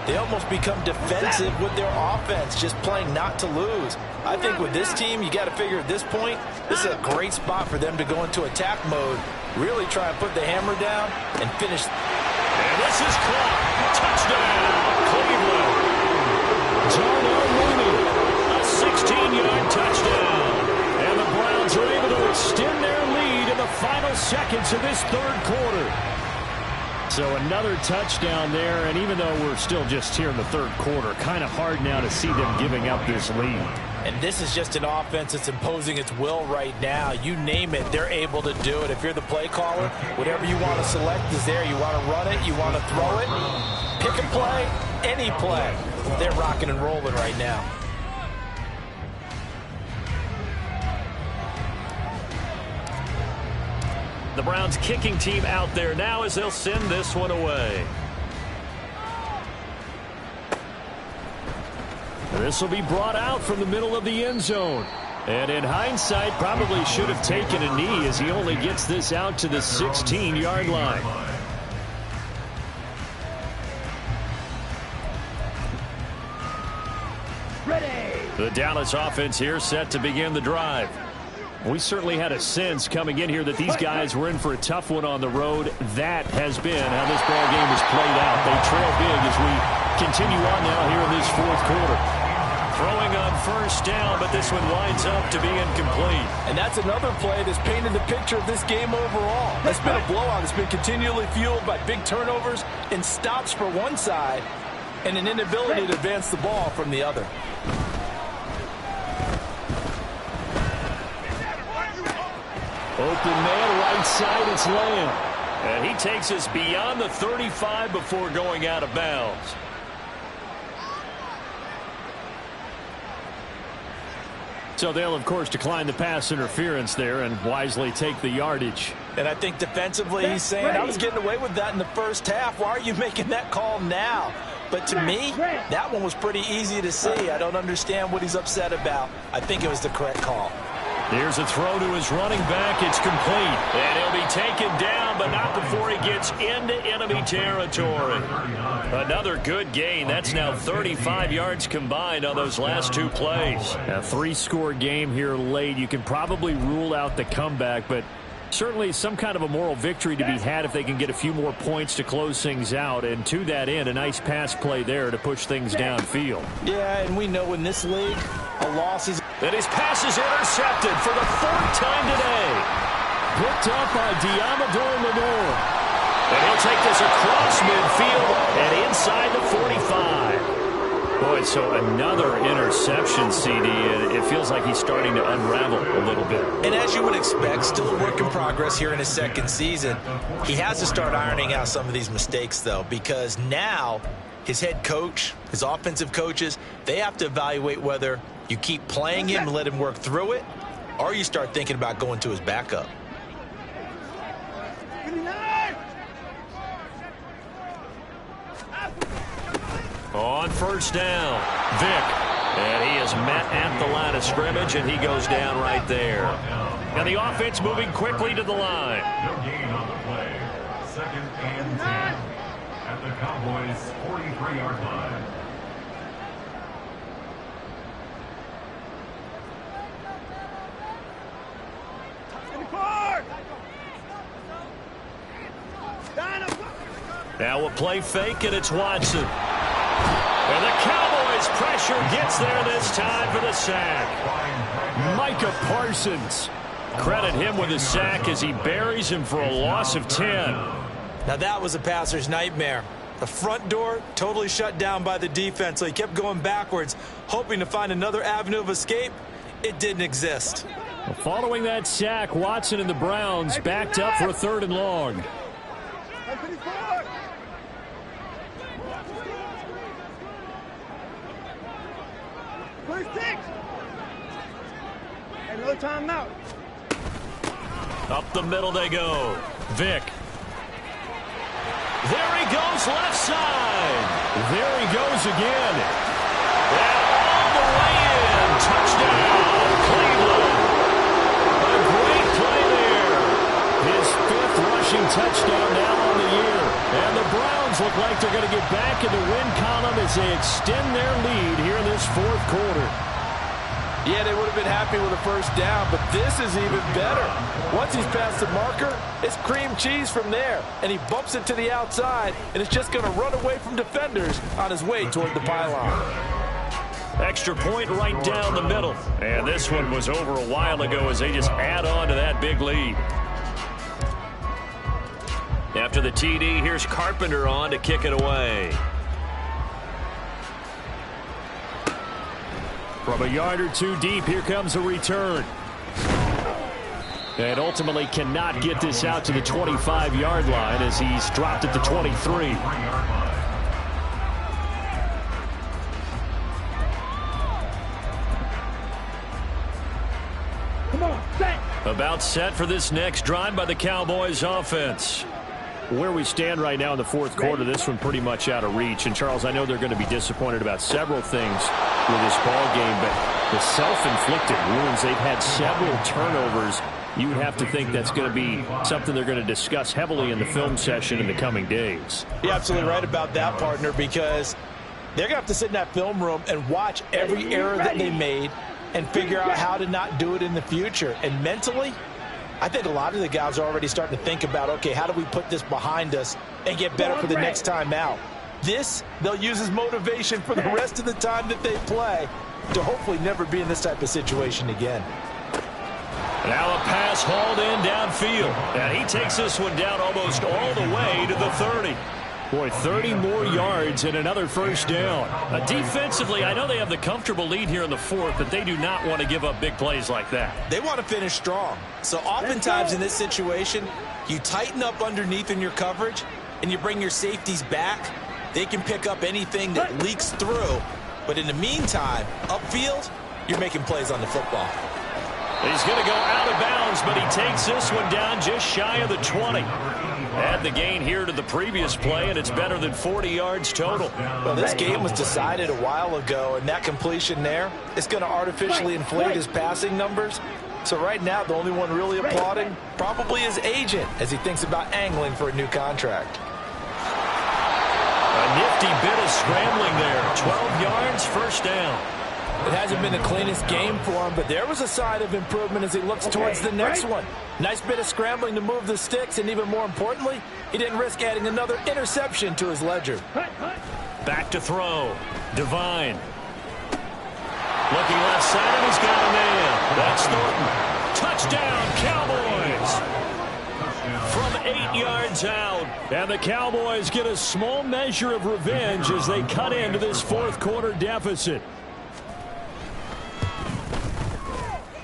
they almost become defensive with their offense, just playing not to lose. I think with this team, you got to figure at this point, this is a great spot for them to go into attack mode, really try and put the hammer down and finish. And this is caught. Touchdown, Cleveland. Darnell Mooney. A 16-yard touchdown. And the Browns are able to extend their lead in the final seconds of this third quarter. So another touchdown there, and even though we're still just here in the third quarter, kind of hard now to see them giving up this lead. And this is just an offense that's imposing its will right now. You name it, they're able to do it. If you're the play caller, whatever you want to select is there. You want to run it, you want to throw it, pick a play, any play. They're rocking and rolling right now. The Browns kicking team out there now as they'll send this one away. This will be brought out from the middle of the end zone. And in hindsight, probably should have taken a knee as he only gets this out to the 16-yard line. Ready. The Dallas offense here set to begin the drive. We certainly had a sense coming in here that these guys were in for a tough one on the road. That has been how this ball game has played out. They trail big as we continue on now here in this fourth quarter. Throwing on first down, but this one winds up to be incomplete. And that's another play that's painted the picture of this game overall. It's been a blowout. It's been continually fueled by big turnovers and stops for one side and an inability to advance the ball from the other. Open man, right side, it's Lamb. And he takes us beyond the 35 before going out of bounds. So they'll, of course, decline the pass interference there and wisely take the yardage. And I think defensively he's saying, I was getting away with that in the first half. Why are you making that call now? But to me, that one was pretty easy to see. I don't understand what he's upset about. I think it was the correct call. Here's a throw to his running back. It's complete. And he'll be taken down, but not before he gets into enemy territory. Another good gain. That's now 35 yards combined on those last two plays. A 3-score game here late. You can probably rule out the comeback, but certainly some kind of a moral victory to be had if they can get a few more points to close things out. And to that end, a nice pass play there to push things downfield. Yeah, and we know in this league, a loss is... And his pass is intercepted for the 4th time today. Picked up by Diamador Lenore. And he'll take this across midfield and inside the 45. Boy, so another interception, CD. It feels like he's starting to unravel a little bit. And as you would expect, still a work in progress here in his second season. He has to start ironing out some of these mistakes, though, because now his head coach, his offensive coaches, they have to evaluate whether you keep playing him and let him work through it, or you start thinking about going to his backup. On first down, Vick. And he is met at the line of scrimmage, and he goes down right there. And the offense moving quickly to the line. No gain on the play. 2nd and 10 at the Cowboys' 43-yard line. Now a play fake, and it's Watson. And the Cowboys pressure gets there this time for the sack. Micah Parsons. Credit him with a sack as he buries him for a loss of 10. Now that was a passer's nightmare. The front door totally shut down by the defense, so he kept going backwards, hoping to find another avenue of escape. It didn't exist. Well, following that sack, Watson and the Browns backed up for a 3rd and long. Another timeout. Up the middle they go. Vick. There he goes, left side. There he goes again. And all the way in. Touchdown, Cleveland. A great play there. His 5th rushing touchdown now on the year. And the Browns look like they're going to get back in the win column as they extend their lead here in this 4th quarter. Yeah, they would have been happy with a first down, but this is even better. Once he's past the marker, it's cream cheese from there, and he bumps it to the outside, and it's just going to run away from defenders on his way toward the pylon. Extra point right down the middle. And this one was over a while ago as they just add on to that big lead. After the TD, here's Carpenter on to kick it away. From a yard or two deep, here comes a return. And ultimately cannot get this out to the 25-yard line as he's dropped at the 23. Come on, set. About set for this next drive by the Cowboys offense. Where we stand right now in the 4th quarter, this one pretty much out of reach. And, Charles, I know they're going to be disappointed about several things with this ball game, but the self-inflicted wounds, they've had several turnovers. You would have to think that's going to be something they're going to discuss heavily in the film session in the coming days. You're absolutely right about that, partner, because they're going to have to sit in that film room and watch every error that they made and figure out how to not do it in the future. And mentally, I think a lot of the guys are already starting to think about, okay, how do we put this behind us and get better for the next time out? This, they'll use as motivation for the rest of the time that they play to hopefully never be in this type of situation again. Now a pass hauled in downfield. And he takes this one down almost all the way to the 30. Boy, 30 more yards and another first down. Defensively, I know they have the comfortable lead here in the 4th, but they do not want to give up big plays like that. They want to finish strong. So oftentimes in this situation, you tighten up underneath in your coverage and you bring your safeties back. They can pick up anything that leaks through. But in the meantime, upfield, you're making plays on the football. He's going to go out of bounds, but he takes this one down just shy of the 20. Add the gain here to the previous play, and it's better than 40 yards total. Well, this game was decided a while ago, and that completion there is going to artificially inflate his passing numbers. So right now, the only one really applauding probably his agent as he thinks about angling for a new contract. A nifty bit of scrambling there. 12 yards, first down. It hasn't been the cleanest game for him, but there was a sign of improvement as he looks towards the next one. Nice bit of scrambling to move the sticks, and even more importantly, he didn't risk adding another interception to his ledger. Back to throw. Devine. Looking left side, and he's got a man. That's Thornton. Touchdown, Cowboys! From 8 yards out. And the Cowboys get a small measure of revenge as they cut into this fourth quarter deficit.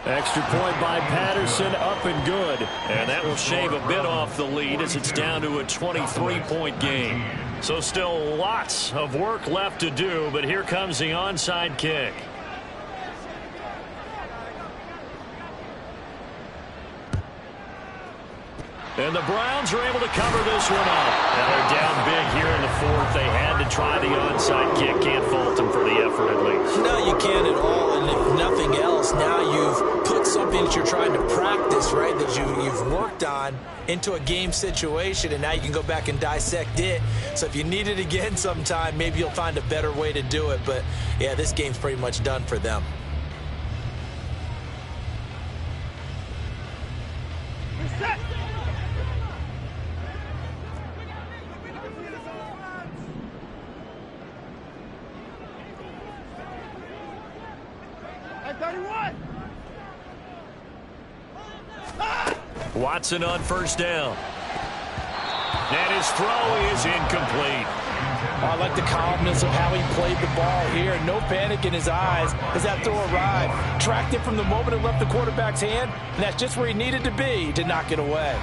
Extra point by Patterson, up and good. And that will shave a bit off the lead as it's down to a 23-point game. So still lots of work left to do, but here comes the onside kick. And the Browns are able to cover this one up. Now they're down big here in the fourth. They had to try the onside kick. Can't fault them for the effort at least. No, you can't at all. And if nothing else, now you've put something that you're trying to practice, right, that you've worked on into a game situation, and now you can go back and dissect it. So if you need it again sometime, maybe you'll find a better way to do it. But, yeah, this game's pretty much done for them. Watson on first down. And his throw is incomplete. I like the calmness of how he played the ball here. No panic in his eyes as that throw arrived. Tracked it from the moment it left the quarterback's hand, and that's just where he needed to be to knock it away.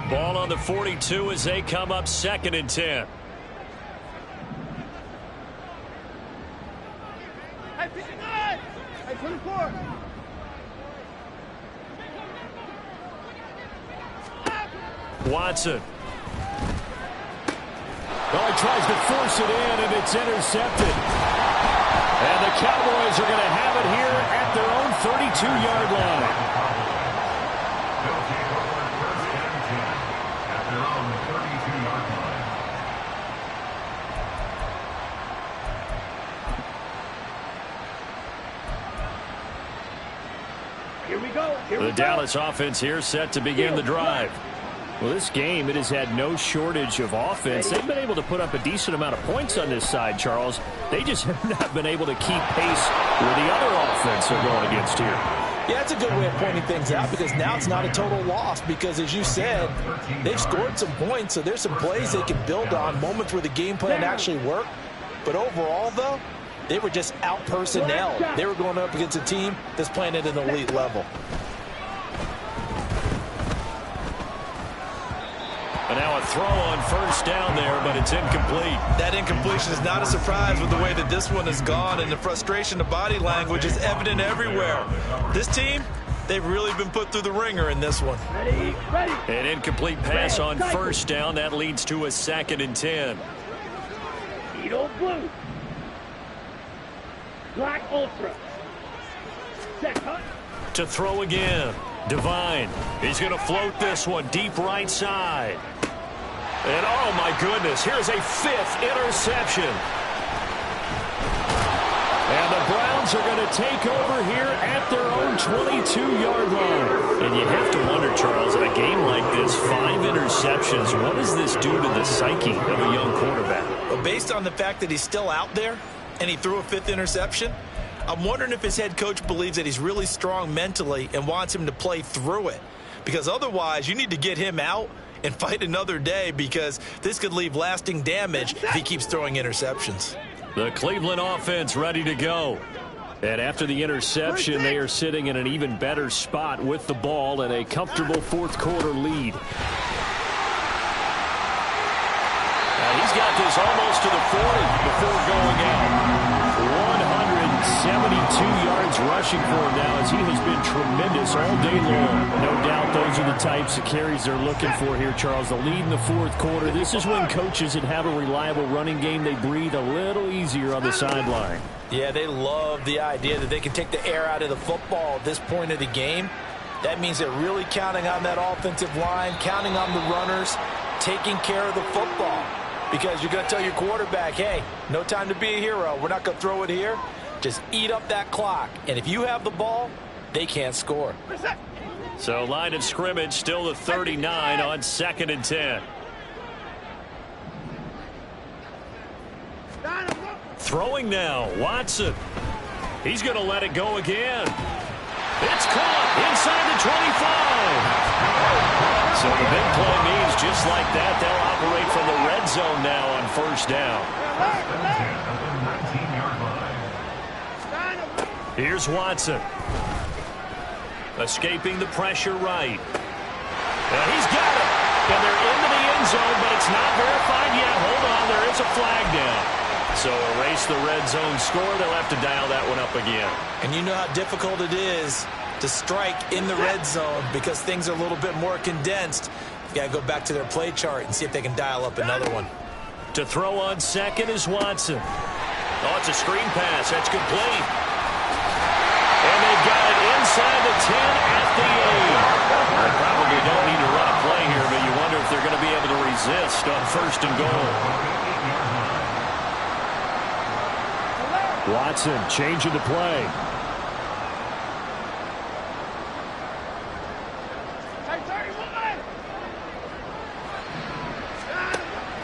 Ball on the 42 as they come up 2nd and 10. Hey, 59! Hey, 24! Watson. Well, he tries to force it in, and it's intercepted. And the Cowboys are going to have it here at their own 32-yard line. They'll take over first and 10 at their own 32-yard line. Here we go. The Dallas offense here set to begin the drive. Well, this game, it has had no shortage of offense. They've been able to put up a decent amount of points on this side, Charles. They just have not been able to keep pace with the other offense they're going against here. Yeah, that's a good way of pointing things out because now it's not a total loss because, as you said, they've scored some points, so there's some plays they can build on, moments where the game plan actually worked. But overall, though, they were just out-personnel. They were going up against a team that's playing at an elite level. And now a throw on first down there, but it's incomplete. That incompletion is not a surprise with the way that this one has gone, and the frustration of body language is evident everywhere. This team, they've really been put through the ringer in this one. Ready, ready. An incomplete pass on first down. That leads to a 2nd and 10. Beetle blue. Black ultra. Set cut. To throw again. Devine. He's going to float this one deep right side. And oh my goodness, here's a 5th interception. And the Browns are going to take over here at their own 22-yard line. And you have to wonder, Charles, in a game like this, 5 interceptions, what does this do to the psyche of a young quarterback? Well, based on the fact that he's still out there and he threw a 5th interception, I'm wondering if his head coach believes that he's really strong mentally and wants him to play through it. Because otherwise, you need to get him out and fight another day because this could leave lasting damage if he keeps throwing interceptions. The Cleveland offense ready to go. And after the interception, they are sitting in an even better spot with the ball and a comfortable fourth quarter lead. Now he's got this almost to the 40 before going out. yards rushing for him now, as he has been tremendous all day long. No doubt those are the types of carries they're looking for here, Charles. The lead in the fourth quarter. This is when coaches that have a reliable running game, they breathe a little easier on the sideline. Yeah, they love the idea that they can take the air out of the football at this point of the game. That means they're really counting on that offensive line, counting on the runners, taking care of the football. Because you're going to tell your quarterback, hey, no time to be a hero. We're not going to throw it here. Just eat up that clock. And if you have the ball, they can't score. So line of scrimmage still the 39 on 2nd and 10. Throwing now, Watson. He's going to let it go again. It's caught inside the 25. So the big play means just like that, they'll operate from the red zone now on 1st down. Here's Watson. Escaping the pressure right. And he's got it. And they're into the end zone, but it's not verified yet. Hold on, there is a flag down. So erase the red zone score. They'll have to dial that one up again. And you know how difficult it is to strike in the red zone because things are a little bit more condensed. You got to go back to their play chart and see if they can dial up another one. To throw on 2nd is Watson. Oh, it's a screen pass. That's complete. And they've got it inside the 10 at the 8. They probably don't need to run a play here, but you wonder if they're going to be able to resist on 1st and goal. Watson changing the play.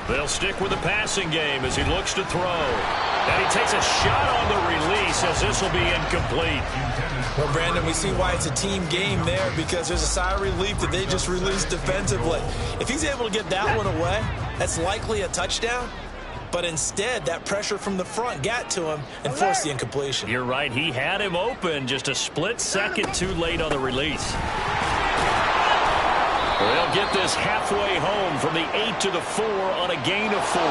They'll stick with the passing game as he looks to throw. And he takes a shot on the release as this will be incomplete. Well, Brandon, we see why it's a team game there because there's a sigh of relief that they just released defensively. If he's able to get that one away, that's likely a touchdown. But instead, that pressure from the front got to him and forced the incompletion. You're right. He had him open, just a split second too late on the release. They'll get this halfway home from the 8 to the 4 on a gain of 4.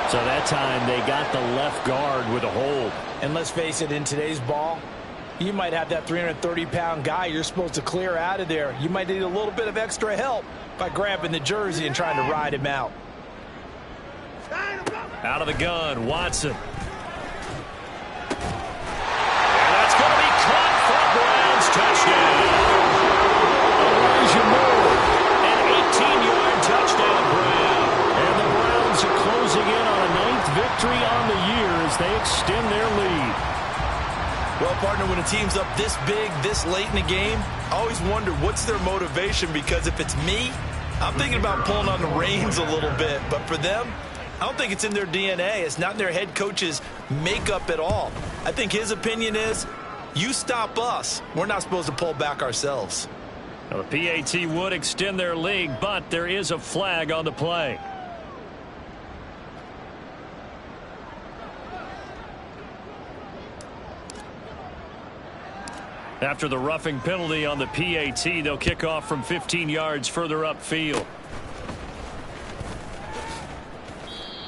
So that time they got the left guard with a hold. And let's face it, in today's ball, you might have that 330-pound guy you're supposed to clear out of there. You might need a little bit of extra help by grabbing the jersey and trying to ride him out. Out of the gun, Watson. And that's going to be caught for Brown's touchdown. An 18-yard touchdown, Brown. And the Browns are closing in on a 9th victory on the year as they extend their lead. Well, partner, when a team's up this big, this late in the game, I always wonder what's their motivation, because if it's me, I'm thinking about pulling on the reins a little bit. But for them, I don't think it's in their DNA. It's not in their head coach's makeup at all. I think his opinion is, you stop us, we're not supposed to pull back ourselves. Now, the PAT would extend their lead, but there is a flag on the play. After the roughing penalty on the PAT, they'll kick off from 15 yards further upfield.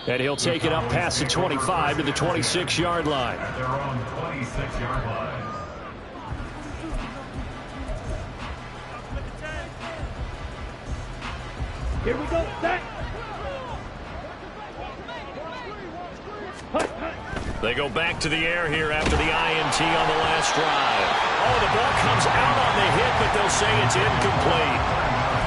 And he'll take it up past the 25 to the 26-yard line. At their own 26-yard line. Here we go. Set. They go back to the air here after the INT on the last drive. Oh, the ball comes out on the hit, but they'll say it's incomplete.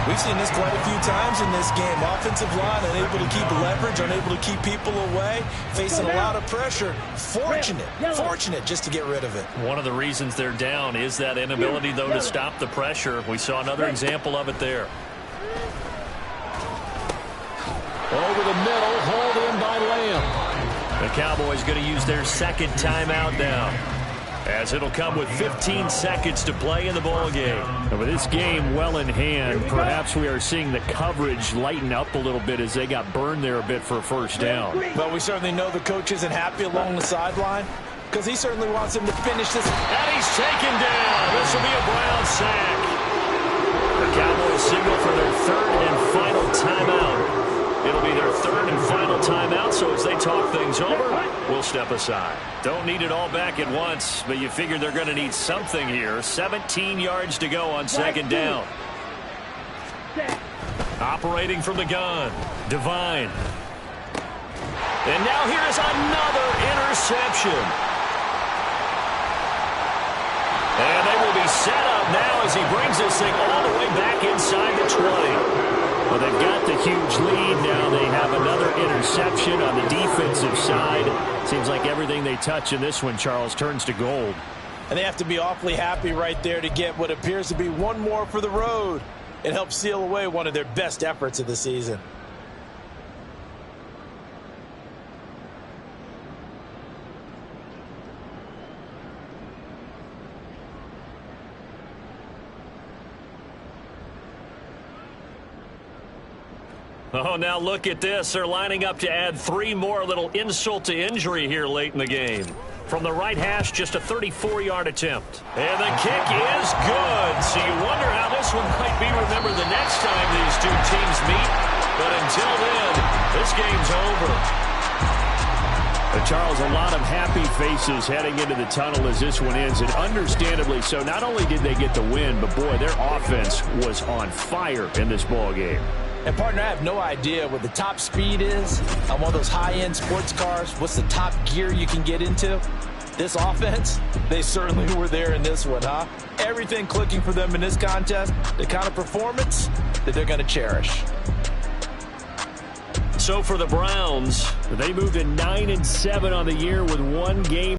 We've seen this quite a few times in this game. Offensive line unable to keep leverage, unable to keep people away, facing a lot of pressure. Fortunate just to get rid of it. One of the reasons they're down is that inability, though, to stop the pressure. We saw another example of it there. Over the middle, hauled in by Lamb. The Cowboys going to use their second timeout now, as it'll come with 15 seconds to play in the ball game. And with this game well in hand, perhaps we are seeing the coverage lighten up a little bit as they got burned there a bit for a first down. Well, we certainly know the coach isn't happy along the sideline because he certainly wants him to finish this. And he's taken down. This will be a Brown sack. The Cowboys signal for their third and final timeout. It'll be their third and final timeout, so as they talk things over, we'll step aside. Don't need it all back at once, but you figure they're going to need something here. 17 yards to go on second down. Operating from the gun, Devine. And now here's another interception. And they will be set up now as he brings this thing all the way back inside the 20. Well, they've got the huge lead. Now they have another interception on the defensive side. Seems like everything they touch in this one, Charles, turns to gold. And they have to be awfully happy right there to get what appears to be one more for the road. It helps seal away one of their best efforts of the season. Oh, now look at this. They're lining up to add 3 more, little insult to injury here late in the game. From the right hash, just a 34-yard attempt. And the kick is good. So you wonder how this one might be remembered the next time these two teams meet. But until then, this game's over. But Charles, a lot of happy faces heading into the tunnel as this one ends, and understandably so. Not only did they get the win, but boy, their offense was on fire in this ball game. And, partner, I have no idea what the top speed is on one of those high-end sports cars. What's the top gear you can get into? This offense, they certainly were there in this one, huh? Everything clicking for them in this contest, the kind of performance that they're going to cherish. So for the Browns, they moved to 9-7 on the year with 1 game.